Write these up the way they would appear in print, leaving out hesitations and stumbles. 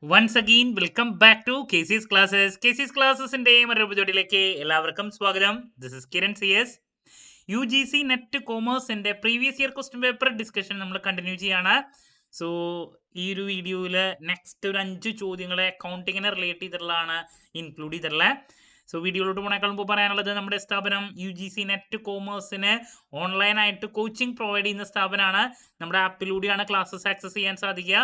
Once again, welcome back to KC's Classes. KC's Classesന്റെ മറ്റൊരു എപ്പിസോഡിലേക്ക് എല്ലാവർക്കും സ്വാഗതം. This is Kiran CS. UGC net കോമേഴ്സിന്റെ previous year question paper discussion നമ്മൾ കണ്ടിന്യൂ ചെയ്യാണ്. സോ ഈ ഒരു വീഡിയോയിൽ നെക്സ്റ്റ് ഒരു 5 ചോദ്യങ്ങളെ അക്കൗണ്ടിങ്ങിനെ റിലേറ്റ് ചെയ്തിട്ടുള്ളതാണ് ഇൻക്ലൂഡ് ചെയ്തിട്ടുള്ളത്. സോ വീഡിയോയിലോട്ട് പോണേക്കാൾ മുമ്പ് പറയാനുള്ളത് നമ്മുടെ സ്ഥാപനം UGC നെറ്റ് കോമേഴ്സിന് ഓൺലൈനായിട്ട് കോച്ചിങ് പ്രൊവൈഡ് ചെയ്യുന്ന സ്ഥാപനമാണ്. നമ്മുടെ ആപ്പിലൂടെയാണ് ക്ലാസ്സസ് ആക്സസ് ചെയ്യാൻ സാധിക്കുക.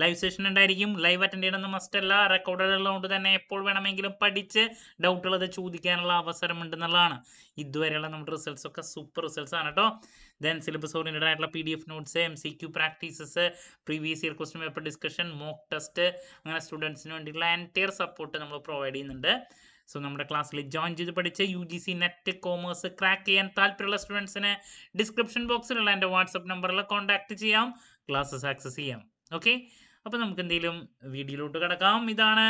ലൈവ് സെഷൻ ഉണ്ടായിരിക്കും. ലൈവ് അറ്റൻഡ് ചെയ്യണമെന്ന് മസ്റ്റ് അല്ല. റെക്കോർഡഡ് ഉള്ളതുകൊണ്ട് തന്നെ എപ്പോൾ വേണമെങ്കിലും പഠിച്ച് ഡൗട്ടുള്ളത് ചോദിക്കാനുള്ള അവസരം ഉണ്ടെന്നുള്ളതാണ്. ഇതുവരെയുള്ള നമ്മുടെ റിസൾട്ട്സ് ഒക്കെ സൂപ്പർ റിസൾട്ട്സ് ആണ് കേട്ടോ. ദെൻ സിലബസ് ഓറിയന്റഡ് ആയിട്ടുള്ള PDF notes, MCQ practices, previous year question paper discussion, mock test, അങ്ങനെ സ്റ്റുഡൻസിന് വേണ്ടിയിട്ടുള്ള എൻറ്റയർ സപ്പോർട്ട് നമ്മൾ പ്രൊവൈഡ് ചെയ്യുന്നുണ്ട്. സോ നമ്മുടെ ക്ലാസ്സിൽ ജോയിൻ ചെയ്ത് പഠിച്ച് UGC നെറ്റ് കോമേഴ്സ് ക്രാക്ക് ചെയ്യാൻ താല്പര്യമുള്ള സ്റ്റുഡൻസിന് ഡിസ്ക്രിപ്ഷൻ ബോക്സിലുള്ള എൻ്റെ വാട്സപ്പ് നമ്പറിൽ കോൺടാക്ട് ചെയ്യാം, ക്ലാസ്സസ് ആക്സസ് ചെയ്യാം. ഓക്കെ, അപ്പോൾ നമുക്ക് എന്തെങ്കിലും വീഡിയോയിലോട്ട് കിടക്കാം. ഇതാണ്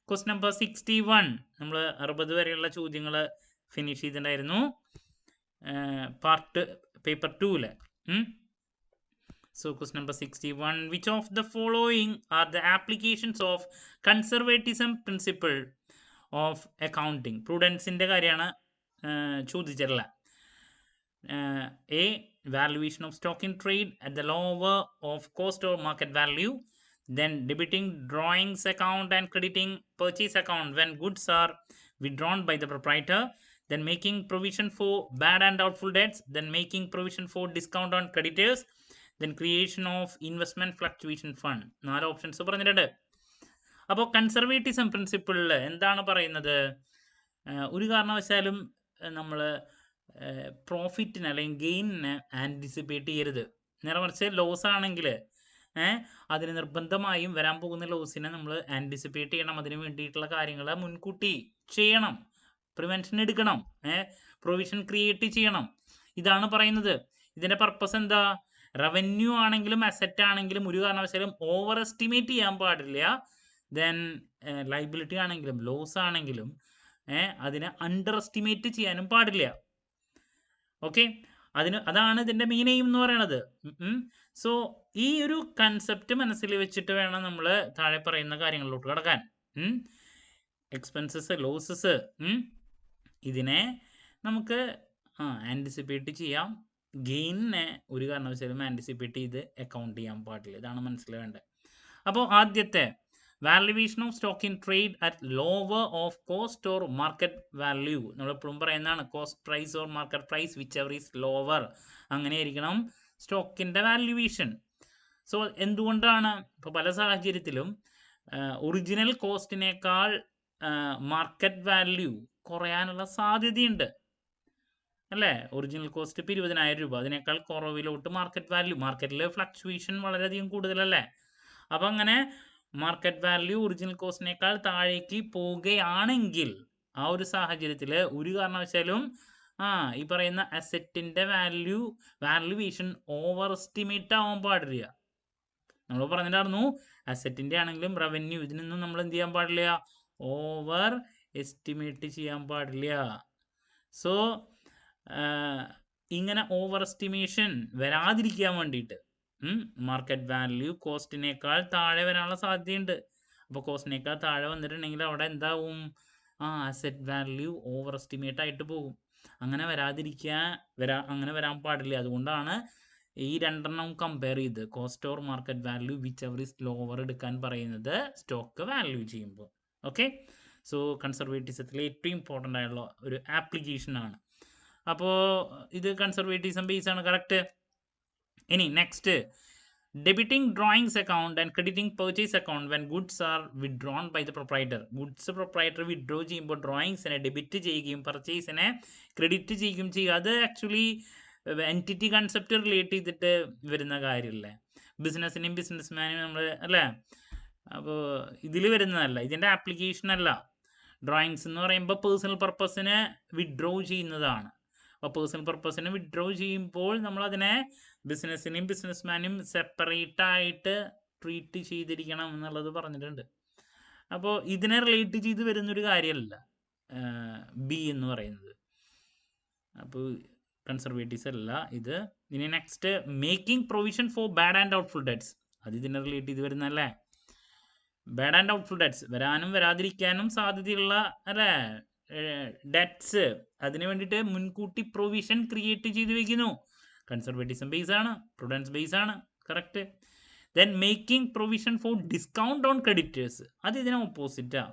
ക്വസ്റ്റ്യൻ നമ്പർ 61. നമ്മൾ 60 വരെയുള്ള ചോദ്യങ്ങൾ ഫിനിഷ് ചെയ്തിട്ടുണ്ടായിരുന്നു പാർട്ട് പേപ്പർ 2-ൽ. So question number 61, which of the following are the applications of conservatism principle of accounting? Prudence-ന്റെ കാര്യമാണ് ചോദിച്ചിട്ടുള്ളത്. A, valuation of stock in trade at the lower of cost or market value. Then debiting drawings account and crediting purchase account when goods are withdrawn by the proprietor. Then making provision for bad and doubtful debts. Then making provision for discount on creditors. Then creation of investment fluctuation fund. 4 options പറഞ്ഞിട്ടുണ്ട്. അപ്പോൾ conservatism പ്രിൻസിപ്പിളിൽ എന്താണ് പറയുന്നത്? ഒരു കാരണവശാലും നമ്മൾ പ്രോഫിറ്റിന് അല്ലെങ്കിൽ ഗെയിനിന് anticipate ചെയ്യരുത്. നേരെ മറിച്ച് ലോസ് ആണെങ്കിൽ അതിന് നിർബന്ധമായും വരാൻ പോകുന്ന ലോസിനെ നമ്മൾ ആൻറ്റിസിപ്പേറ്റ് ചെയ്യണം. അതിന് വേണ്ടിയിട്ടുള്ള കാര്യങ്ങൾ മുൻകൂട്ടി ചെയ്യണം, പ്രിവെൻഷൻ എടുക്കണം, പ്രൊവിഷൻ ക്രിയേറ്റ് ചെയ്യണം. ഇതാണ് പറയുന്നത്. ഇതിൻ്റെ പർപ്പസ് എന്താ? റവന്യൂ ആണെങ്കിലും അസറ്റ് ആണെങ്കിലും ഒരു കാരണവശാലും ഓവർ എസ്റ്റിമേറ്റ് ചെയ്യാൻ പാടില്ല. ദെൻ ലൈബിലിറ്റി ആണെങ്കിലും ലോസ് ആണെങ്കിലും അതിനെ അണ്ടർ എസ്റ്റിമേറ്റ് ചെയ്യാനും പാടില്ല. ഓക്കെ, അതാണ് ഇതിൻ്റെ മെയിൻ എയിം എന്ന് പറയുന്നത്. സോ ഈ ഒരു കൺസെപ്റ്റ് മനസ്സിൽ വെച്ചിട്ട് വേണം നമ്മൾ താഴെ പറയുന്ന കാര്യങ്ങളിലോട്ട് കടക്കാൻ. എക്സ്പെൻസസ്, ലോസസ്, ഇതിനെ നമുക്ക് ആൻറ്റിസിപ്പേറ്റ് ചെയ്യാം. ഗെയിനിനെ ഒരു കാരണവശാലും ആൻറ്റിസിപ്പേറ്റ് ചെയ്ത് അക്കൗണ്ട് ചെയ്യാൻ പാടില്ല. ഇതാണ് മനസ്സിലാവേണ്ടത്. അപ്പോൾ ആദ്യത്തെ valuation of stock in trade at lower of cost or market value. നമ്മളെപ്പോഴും പറയുന്നതാണ് cost price or market price which ever is lower. അങ്ങനെയായിരിക്കണം സ്റ്റോക്കിൻ്റെ വാല്യുവേഷൻ. സോ എന്തുകൊണ്ടാണ് ഇപ്പോൾ പല സാഹചര്യത്തിലും ഒറിജിനൽ കോസ്റ്റിനേക്കാൾ മാർക്കറ്റ് വാല്യൂ കുറയാനുള്ള സാധ്യതയുണ്ട് അല്ലേ? ഒറിജിനൽ കോസ്റ്റ് ഇപ്പോൾ 20,000 രൂപ, അതിനേക്കാൾ കുറവിലോട്ട് മാർക്കറ്റ് വാല്യൂ, മാർക്കറ്റിൽ ഫ്ലക്ച്വേഷൻ വളരെയധികം കൂടുതലല്ലേ? അപ്പം അങ്ങനെ മാർക്കറ്റ് വാല്യൂ ഒറിജിനൽ കോസ്റ്റിനേക്കാൾ താഴേക്ക് പോവുകയാണെങ്കിൽ ആ ഒരു സാഹചര്യത്തിൽ ഒരു കാരണവശാലും ഈ പറയുന്ന അസറ്റിൻ്റെ വാല്യുവേഷൻ ഓവർ എസ്റ്റിമേറ്റ് ആവാൻ പാടില്ല. നമ്മൾ പറഞ്ഞിട്ടായിരുന്നു അസറ്റിൻ്റെ ആണെങ്കിലും റവന്യൂ ഇതിനൊന്നും നമ്മൾ എന്ത് ചെയ്യാൻ പാടില്ല, ഓവർ എസ്റ്റിമേറ്റ് ചെയ്യാൻ പാടില്ല. സോ ഇങ്ങനെ ഓവർ എസ്റ്റിമേഷൻ വരാതിരിക്കാൻ വേണ്ടിയിട്ട് മാർക്കറ്റ് വാല്യൂ കോസ്റ്റിനേക്കാൾ താഴെ വരാനുള്ള സാധ്യതയുണ്ട്. അപ്പോൾ കോസ്റ്റിനേക്കാൾ താഴെ വന്നിട്ടുണ്ടെങ്കിൽ അവിടെ എന്താവും? അസറ്റ് വാല്യൂ ഓവർ എസ്റ്റിമേറ്റ് ആയിട്ട് പോകും. അങ്ങനെ അങ്ങനെ വരാൻ പാടില്ല. അതുകൊണ്ടാണ് ഈ രണ്ടെണ്ണം കമ്പയർ ചെയ്ത് cost or market value which ever is lower എടുക്കാൻ പറയുന്നത് സ്റ്റോക്ക് വാല്യൂ ചെയ്യുമ്പോൾ. ഓക്കെ, സോ കൺസർവേറ്റിസത്തിലെ ഏറ്റവും ഇമ്പോർട്ടൻ്റ് ആയിട്ടുള്ള ഒരു ആപ്ലിക്കേഷനാണ്. അപ്പോൾ ഇത് കൺസർവേറ്റിസം ബേസ് ആണ്, കറക്റ്റ്. ഇനി next, debiting drawings account and crediting purchase account when goods are withdrawn by the proprietor. Goods proprietor withdraw ചെയ്യുമ്പോൾ ഡ്രോയിങ്സിനെ ഡെബിറ്റ് ചെയ്യുകയും പർച്ചേസിനെ ക്രെഡിറ്റ് ചെയ്യുകയും ചെയ്യുക. അത് ആക്ച്വലി എൻറ്റിറ്റി കൺസെപ്റ്റ് റിലേറ്റ് ചെയ്തിട്ട് വരുന്ന കാര്യമല്ലേ? ബിസിനസ്സിനെയും ബിസിനസ്മാനെയും നമ്മൾ അല്ലേ? അപ്പോൾ ഇതിൽ വരുന്നതല്ല, ഇതിൻ്റെ ആപ്ലിക്കേഷൻ അല്ല. ഡ്രോയിങ്സ് എന്ന് പറയുമ്പോൾ പേഴ്സണൽ പർപ്പസിന് വിഡ്രോ ചെയ്യുന്നതാണ്. അപ്പോൾ പേഴ്സണൽ പർപ്പസിന് വിഡ്രോ ചെയ്യുമ്പോൾ നമ്മളതിനെ ബിസിനസ്സിനെയും ബിസിനസ്മാനെയും സെപ്പറേറ്റ് ആയിട്ട് ട്രീറ്റ് ചെയ്തിരിക്കണം എന്നുള്ളത് പറഞ്ഞിട്ടുണ്ട്. അപ്പോൾ ഇതിനെ റിലേറ്റ് ചെയ്ത് വരുന്നൊരു കാര്യമല്ല ബി എന്ന് പറയുന്നത്. അപ്പോൾ കൺസർവേറ്റീവ്സ് അല്ല ഇത്. ഇനി next, making provision for bad and doubtful debts. അത് ഇതിനെ റിലേറ്റ് ചെയ്ത് വരുന്നതല്ലേ? ബാഡ് ആൻഡ് ഡൗട്ട്ഫുൾ ഡെറ്റ്സ്, വരാനും വരാതിരിക്കാനും സാധ്യതയുള്ള അല്ലേ ഡെറ്റ്സ്, അതിന് വേണ്ടിയിട്ട് മുൻകൂട്ടി പ്രൊവിഷൻ ക്രിയേറ്റ് ചെയ്ത് വെക്കുന്നു. കൺസർവേറ്റിസം ബേസ് ആണ്, പ്രൊഡൻസ് ബേസ് ആണ്. Correct. Then making provision for discount on creditors, അത് ഇതിന് ഓപ്പോസിറ്റാ.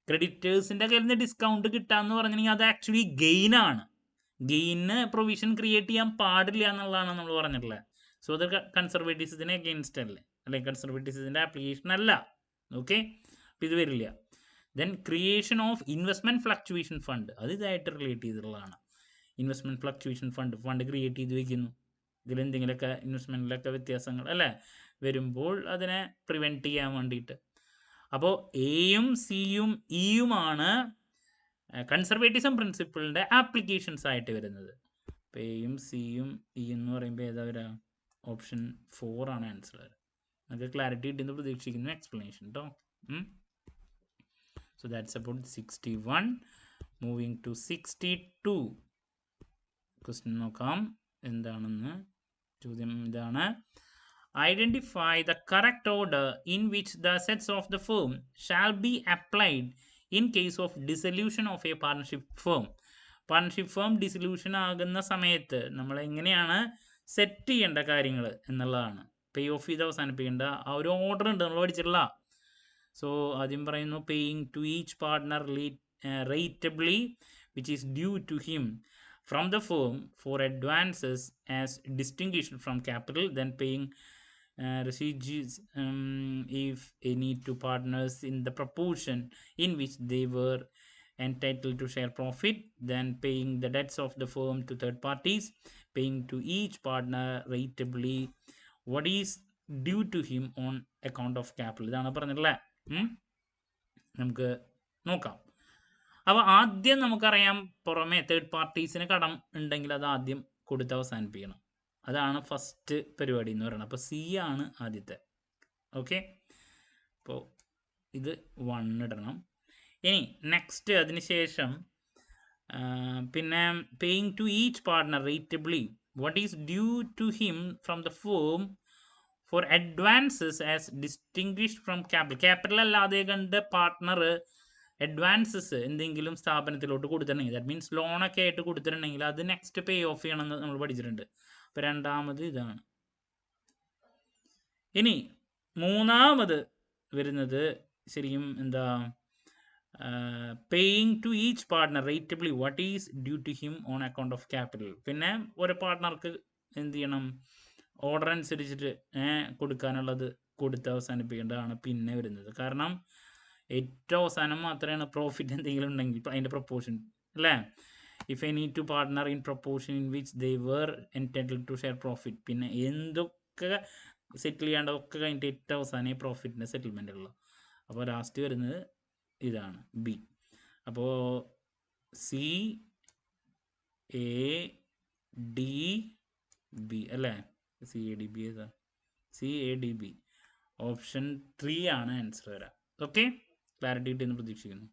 ക്രെഡിറ്റേഴ്സിൻ്റെ കയ്യിൽ നിന്ന് ഡിസ്കൗണ്ട് കിട്ടാന്ന് പറഞ്ഞിട്ടുണ്ടെങ്കിൽ അത് ആക്ച്വലി ഗെയിൻ ആണ്. ഗെയിന് പ്രൊവിഷൻ ക്രിയേറ്റ് ചെയ്യാൻ പാടില്ല എന്നുള്ളതാണ് നമ്മൾ പറഞ്ഞിട്ടുള്ളത്. സോ അത് കൺസർവേറ്റീവ്സിന് അഗെയിൻസ്റ്റ് അല്ലേ, അല്ലെങ്കിൽ കൺസർവേറ്റീവ്സിൻ്റെ ആപ്ലിക്കേഷൻ അല്ല. ഓക്കെ, അപ്പം ഇത് വരില്ല. Then creation of investment fluctuation fund, അത് ഇതായിട്ട് റിലേറ്റ് ചെയ്തിട്ടുള്ളതാണ്. ഇൻവെസ്റ്റ്മെൻറ്റ് ഫ്ലക്ച്വേഷൻ ഫണ്ട് ക്രിയേറ്റ് ചെയ്ത് വയ്ക്കുന്നു. ഇതിലെന്തെങ്കിലുമൊക്കെ ഇൻവെസ്റ്റ്മെൻറ്റിലൊക്കെ വ്യത്യാസങ്ങൾ അല്ലേ വരുമ്പോൾ അതിനെ പ്രിവെൻറ്റ് ചെയ്യാൻ വേണ്ടിയിട്ട്. അപ്പോൾ എയും സിയും ഇയുമാണ് കൺസർവേറ്റിസം പ്രിൻസിപ്പിളിൻ്റെ ആപ്ലിക്കേഷൻസ് ആയിട്ട് വരുന്നത്. അപ്പോൾ എയും സിയും ഇ എന്ന് പറയുമ്പോൾ ഏതാ വരിക? ഓപ്ഷൻ 4 ആണ് ആൻസർ. നമുക്ക് ക്ലാരിറ്റി കിട്ടിയെന്ന് പ്രതീക്ഷിക്കുന്നു എക്സ്പ്ലനേഷൻ കേട്ടോ. So that's about 61. Moving to 62. Question നോക്കാം എന്താണെന്ന്. ചോദ്യം ഇതാണ്: identify the correct order in which the assets of the firm shall be applied in case of dissolution of a partnership firm. Partnership firm dissolution ആകുന്ന സമയത്ത് നമ്മൾ എങ്ങനെയാണ് set ചെയ്യേണ്ട കാര്യങ്ങൾ എന്നുള്ളതാണ്. പേ ഓഫ് ചെയ്ത് അവസാനിപ്പിക്കേണ്ട ആ ഒരു ഓർഡർ ഉണ്ട്, നമ്മൾ പഠിച്ചിട്ടില്ല. സോ ആദ്യം പറയുന്നു paying to each partner rateably which is due to him from the firm for advances as distinguished from capital, then paying receipts if any to partners in the proportion in which they were entitled to share profit, then paying the debts of the firm to third parties, paying to each partner ratably what is due to him on account of capital. ഇതാണ് പറഞ്ഞിട്ടുള്ള. നമുക്ക് നോക്കാം. അപ്പോൾ ആദ്യം നമുക്കറിയാം പുറമെ third പാർട്ടീസിന് കടം ഉണ്ടെങ്കിൽ അത് ആദ്യം കൊടുത്ത് അവസാനിപ്പിക്കണം. അതാണ് ഫസ്റ്റ് പരിപാടി എന്ന് പറയുന്നത്. അപ്പോൾ സി ആണ് ആദ്യത്തെ. ഓക്കെ, അപ്പോൾ ഇത് 1 ഇടണം. ഇനി നെക്സ്റ്റ് അതിന് ശേഷം പിന്നെ paying to each partner rateably what is due to him from the firm for advances as distinguished from capital. Capital അല്ലാതെ കണ്ട് പാർട്ട്ണർ അഡ്വാൻസസ് എന്തെങ്കിലും സ്ഥാപനത്തിലോട്ട് കൊടുത്തിട്ടുണ്ടെങ്കിൽ, ദാറ്റ് മീൻസ് ലോണൊക്കെ ആയിട്ട് കൊടുത്തിട്ടുണ്ടെങ്കിൽ അത് നെക്സ്റ്റ് പേ ഓഫ് ചെയ്യണമെന്ന് നമ്മൾ പഠിച്ചിട്ടുണ്ട്. അപ്പോൾ രണ്ടാമത് ഇതാണ്. ഇനി മൂന്നാമത് വരുന്നത് ശരിക്കും എന്താ, paying to each partner rateably what is due to him on account of capital. പിന്നെ ഒരു പാർട്ണർക്ക് എന്ത് ചെയ്യണം, ഓർഡർ അനുസരിച്ചിട്ട് കൊടുക്കാനുള്ളത് കൊടുത്ത് അവസാനിപ്പിക്കേണ്ടതാണ് പിന്നെ വരുന്നത്. കാരണം ഏറ്റവും അവസാനം മാത്രമാണ് പ്രോഫിറ്റ് എന്തെങ്കിലും ഉണ്ടെങ്കിൽ അതിൻ്റെ പ്രൊപ്പോർഷൻ അല്ലേ. If I need to partner in proportion in which they were entitled to share profit, പിന്നെ എന്തൊക്കെ സെറ്റിൽ ചെയ്യാണ്ടൊക്കെ കഴിഞ്ഞിട്ട് ഏറ്റവും അവസാനം പ്രോഫിറ്റിൻ്റെ സെറ്റിൽമെൻ്റ് ഉള്ളു. അപ്പോൾ ലാസ്റ്റ് വരുന്നത് ഇതാണ് ബി. അപ്പോൾ സി എ ഡി ബി അല്ലേ, സി എ ഡി ബി ഏതാ, C A D B option 3 ആണ് ആൻസർ വരാം. ഓക്കെ, ക്ലാരിറ്റി കിട്ടിയെന്ന് പ്രതീക്ഷിക്കുന്നു.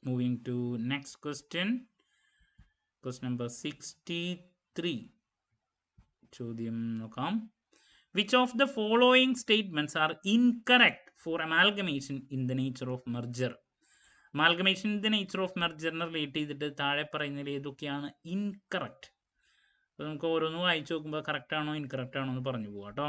Moving to next question. Question number 63. ചോദ്യം നോക്കാം. Which of the following statements are incorrect for amalgamation in the nature of merger. Amalgamation in the nature of മെർജറിനെ relate ചെയ്തിട്ട് താഴെ പറയുന്നതിൽ ഏതൊക്കെയാണ് ഇൻകറക്റ്റ്? അപ്പോൾ നമുക്ക് ഓരോന്ന് വായിച്ചു നോക്കുമ്പോൾ കറക്റ്റ് ആണോ ഇൻകറക്റ്റ് ആണോ എന്ന് പറഞ്ഞു പോകാം കേട്ടോ.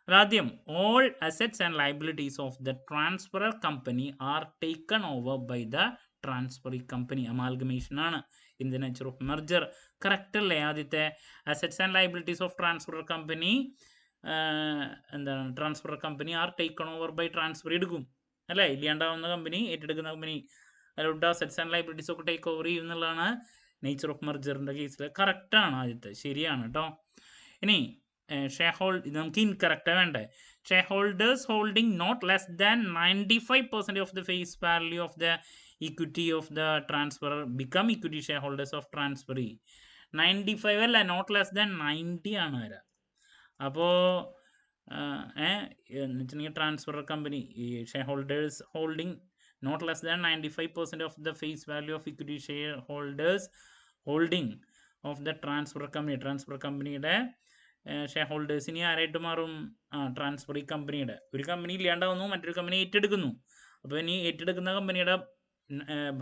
ആദ്യം, all assets and liabilities of the transferor company are taken over by the transferring company. Amalgamation ആണ് in the nature of merger. Correct അല്ലേ? ആദ്യത്തെ assets and liabilities of transferor company എന്താണ്, transferor company are taken over by transfer എടുക്കും അല്ലേ, ഇല്ലാണ്ടാവുന്ന company ഏറ്റെടുക്കുന്ന company അതിലോട്ട് assets and liabilities ഒക്കെ ടേക്ക് ഓവർ ചെയ്യും എന്നുള്ളതാണ് നേച്ചർ ഓഫ് മെർജറിൻ്റെ കേസിൽ. കറക്റ്റാണ് ആദ്യത്തെ, ശരിയാണ് കേട്ടോ. ഇനി ഷെയർ ഹോൾഡ്, ഇത് നമുക്ക് ഇൻകറക്റ്റ് വേണ്ടേ. Share holders holding not less than 95% of the face value of the equity of the transferor become equity share holders of transferee. 95 അല്ല, നോട്ട് ലെസ് ദാൻ 90 ആണ് വരാം. അപ്പോൾ എന്ന് വെച്ചിട്ടുണ്ടെങ്കിൽ ട്രാൻസ്ഫറർ കമ്പനി ഈ share holders holding not less than 95% of the face value of equity share holders holding of the transfer company. Transfer കമ്പനിയുടെ share ഹോൾഡേഴ്സിന് ആരായിട്ട് മാറും? ട്രാൻസ്ഫറി കമ്പനിയുടെ. ഒരു കമ്പനി ഇല്ലാണ്ടാവുന്നു, മറ്റൊരു കമ്പനി ഏറ്റെടുക്കുന്നു. അപ്പോൾ ഇനി ഏറ്റെടുക്കുന്ന കമ്പനിയുടെ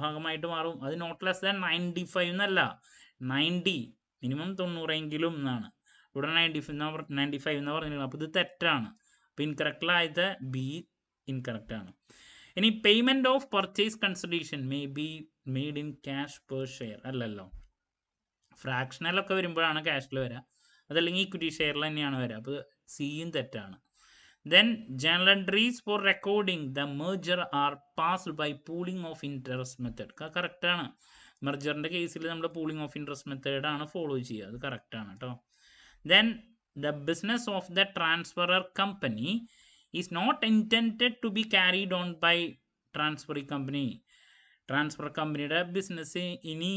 ഭാഗമായിട്ട് മാറും. അത് നോട്ട് ലെസ് ദാൻ 95 എന്നല്ല, 90, മിനിമം 90 എന്നാണ്. ഇവിടെ 95 എന്ന് പറഞ്ഞിരിക്കുന്നത്. അപ്പോൾ ഇത് തെറ്റാണ്. അപ്പോൾ ഇൻകറക്റ്റിലായത് ബി ഇൻകറക്റ്റ് ആണ്. ഇനി payment of purchase consideration may be made in cash per share. അല്ലല്ലോ, ഫ്രാക്ഷണലൊക്കെ വരുമ്പോഴാണ് ക്യാഷിൽ വരിക, അതല്ലെങ്കിൽ ഈക്വിറ്റി ഷെയറിൽ തന്നെയാണ് വരിക. അപ്പോൾ സിയും തെറ്റാണ്. Then journal entries for recording the merger are passed by pooling of interest method. കറക്റ്റാണ്. മെർജറിൻ്റെ കേസിൽ നമ്മൾ പൂളിംഗ് ഓഫ് ഇൻട്രസ്റ്റ് മെത്തേഡാണ് ഫോളോ ചെയ്യുക. അത് കറക്റ്റാണ് കേട്ടോ. Then the business of the transferor company is not intended to be carried on by transferee company. Transfer കമ്പനിയുടെ ബിസിനസ് ഇനി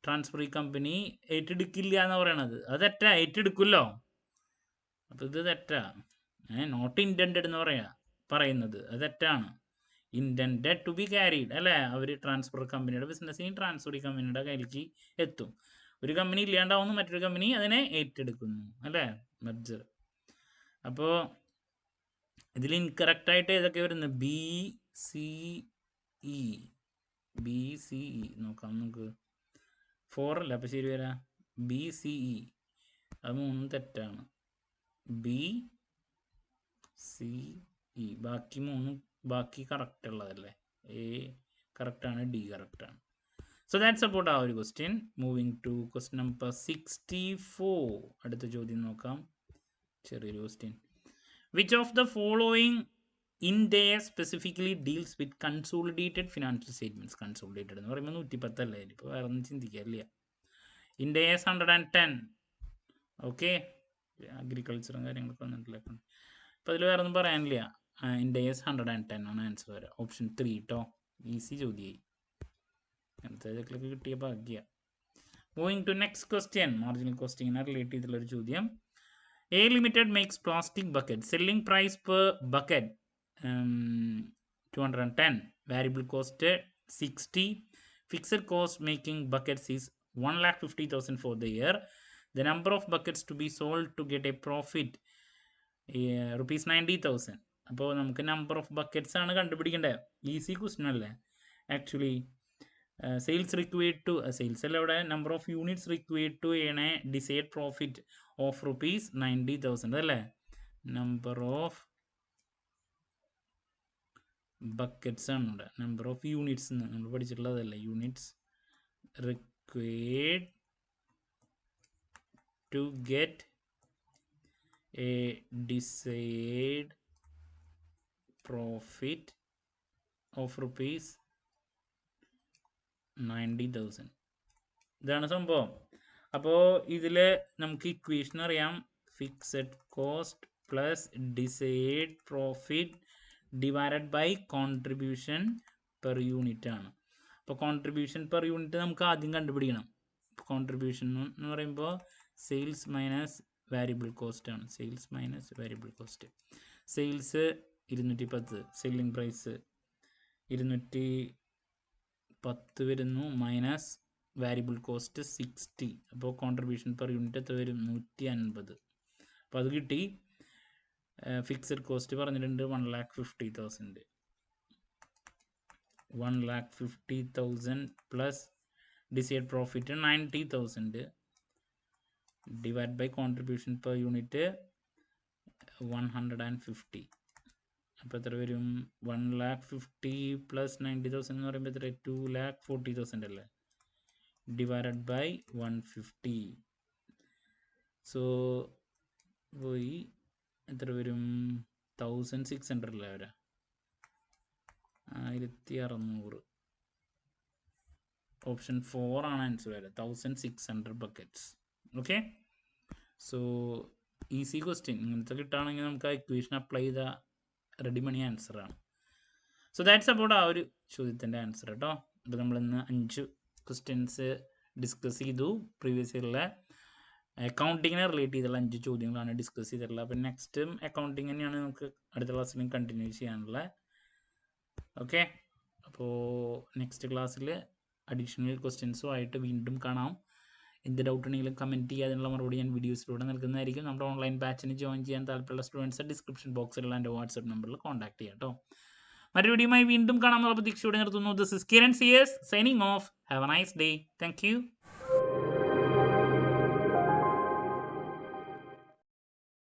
ട്രാൻസ്ഫറി കമ്പനി ഏറ്റെടുക്കില്ല എന്ന് പറയണത്. അത് തെറ്റാ. ഏറ്റെടുക്കുമല്ലോ. അപ്പോൾ ഇത് തെറ്റാ. നോട്ട് ഇൻറ്റൻറ്റഡ് എന്ന് പറയുന്നത് അത് തെറ്റാണ്. ഇൻറ്റൻറ്റഡ് ടു ബി ക്യാരിഡ് അല്ലേ? അവർ ട്രാൻസ്ഫർ കമ്പനിയുടെ ബിസിനസ്സിന് ട്രാൻസ്ഫറി കമ്പനിയുടെ കയ്യിലേക്ക് എത്തും. ഒരു കമ്പനി ഇല്ലാണ്ടാവുന്നു, മറ്റൊരു കമ്പനി അതിനെ ഏറ്റെടുക്കുന്നു അല്ലേ? മെർജർ. അപ്പോൾ ഇതിൽ ഇൻകറക്റ്റായിട്ട് ഏതൊക്കെ വരുന്നത്? ബി സി ഇ നോക്കാം നമുക്ക്. 4 അല്ല അപ്പോൾ ശരി വരാം. ബി സി ഇ അത് 3 തെറ്റാണ്. ബി സി ഇ ബാക്കി കറക്റ്റ് ഉള്ളതല്ലേ? എ കറക്റ്റാണ്, ഡി കറക്റ്റാണ്. സോ ദാറ്റ്സ് അബൌട്ട് ആ ഒരു question. Moving to question number 64. അടുത്ത ചോദ്യം നോക്കാം. ചെറിയൊരു question. Which of the following Ind AS specifically deals with consolidated financial statements. Consolidated എന്ന് പറയുമ്പോൾ 110 അല്ലേ? ഇപ്പോൾ വേറെ ഒന്നും ചിന്തിക്കാറില്ല. Ind AS 110. ഓക്കെ, അഗ്രികൾച്ചറും കാര്യങ്ങളൊക്കെ വന്നിട്ടില്ല. അപ്പോൾ അതിൽ വേറെ ഒന്നും പറയാനില്ല. Ind AS 110 ആണ് ആൻസർ വരിക. ഓപ്ഷൻ 3 കേട്ടോ. ഈസി ചോദ്യമായി. അങ്ങനത്തെ ഇതൊക്കെ കിട്ടിയ ഭാഗ്യ. Moving to next question. Marginal കോസ്റ്റിങ്ങിനെ റിലേറ്റ് ചെയ്തിട്ടുള്ളൊരു ചോദ്യം. A Limited makes plastic bucket. Selling price per bucket 210. Variable cost 60. Fixed cost making buckets is 1,50,000 for the year. The number of buckets to be sold to get a profit rupees 90,000. അപ്പോൾ നമുക്ക് number of buckets ആണ് കണ്ടുപിടിക്കേണ്ടത്. Easy question അല്ലേ? Actually sales required to sales അല്ല, ഇവിടെ number of units required to earn a desired profit of rupees 90,000 അല്ലേ? Number of buckets ആണ് ഇവിടെ. നമ്പർ ഓഫ് യൂണിറ്റ്സ് നമ്മൾ പഠിച്ചിട്ടുള്ളതല്ലേ? Units required to get a desired profit of rupees 90,000. ഇതാണ് സംഭവം. അപ്പോൾ ഇതിൽ നമുക്ക് ഇക്വേഷൻ അറിയാം. Fixed cost plus desired profit divided by contribution per unit ആണ്. അപ്പോൾ കോൺട്രിബ്യൂഷൻ പെർ യൂണിറ്റ് നമുക്ക് ആദ്യം കണ്ടുപിടിക്കണം. കോൺട്രിബ്യൂഷൻ എന്ന് പറയുമ്പോൾ സെയിൽസ് മൈനസ് വാരിയബിൾ കോസ്റ്റ് ആണ്. Sales minus variable cost. Sales 210, selling price 210 വരുന്നു, മൈനസ് വാരിയബിൾ കോസ്റ്റ് 60. അപ്പോൾ കോൺട്രിബ്യൂഷൻ പെർ യൂണിറ്റ് എത്ര വരും? 150. അപ്പോൾ അത് കിട്ടി. ഫിക്സഡ് കോസ്റ്റ് പറഞ്ഞിട്ടുണ്ട് 1,50,000. 1,50,000 plus desired profit 90,000 divide by contribution per unit 150. അപ്പോൾ എത്ര വരും? 1,50,000 പ്ലസ് 90,000 എന്ന് പറയുമ്പോൾ എത്ര? 2,40,000 അല്ലേ? Divided by 150. സോ പോയി എത്ര വരും? 1,600 അല്ലേ വരാ? 1,600. ഓപ്ഷൻ 4 ആണ് ആൻസർ വരാം. 1,600 buckets. Okay, so easy question. ഇങ്ങനത്തെ കിട്ടുകയാണെങ്കിൽ നമുക്ക് ആ ഇക്വേഷൻ അപ്ലൈ ചെയ്ത റെഡി മണി ആൻസറാണ്. സോ ദാറ്റ്സ് അബൌട്ട് ആ ഒരു ചോദ്യത്തിൻ്റെ ആൻസർ കേട്ടോ. അപ്പോൾ നമ്മളിന്ന് 5 ക്വസ്റ്റ്യൻസ് ഡിസ്കസ് ചെയ്തു. പ്രീവിയസ് ഇയറിലെ അക്കൗണ്ടിങ്ങിനെ റിലേറ്റ് ചെയ്തുള്ള 5 ചോദ്യങ്ങളാണ് ഡിസ്കസ് ചെയ്തിട്ടുള്ളത്. അപ്പം നെക്സ്റ്റും അക്കൗണ്ടിങ് തന്നെയാണ് നമുക്ക് അടുത്ത ക്ലാസ്സിലും കണ്ടിന്യൂ ചെയ്യാനുള്ളത്. ഓക്കെ, അപ്പോൾ നെക്സ്റ്റ് ക്ലാസ്സിൽ അഡീഷണൽ ക്വസ്റ്റ്യൻസും ആയിട്ട് വീണ്ടും കാണാം. എന്ത് ഡൗട്ട് ഉണ്ടെങ്കിലും കമൻറ്റ് ചെയ്യുക, അതിനുള്ള മറുപടി ഞാൻ വീഡിയോസിലൂടെ നൽകുന്നതായിരിക്കും. നമ്മുടെ ഓൺലൈൻ ബാച്ചിന് ജോയിൻ ചെയ്യാൻ താല്പര്യമുള്ള സ്റ്റുഡൻസ് ഡിസ്ക്രിപ്ഷൻ ബോക്സിലുള്ള എൻ്റെ വാട്സപ്പ് നമ്പറിൽ കോൺടാക്ട് ചെയ്യാം കേട്ടോ. മറ്റൊരു വീഡിയോയുമായി വീണ്ടും കാണാമെന്നുള്ള പ്രതീക്ഷയോടെ നിർത്തുന്നു. This is Kiran CS signing off. Have a nice day. Thank U.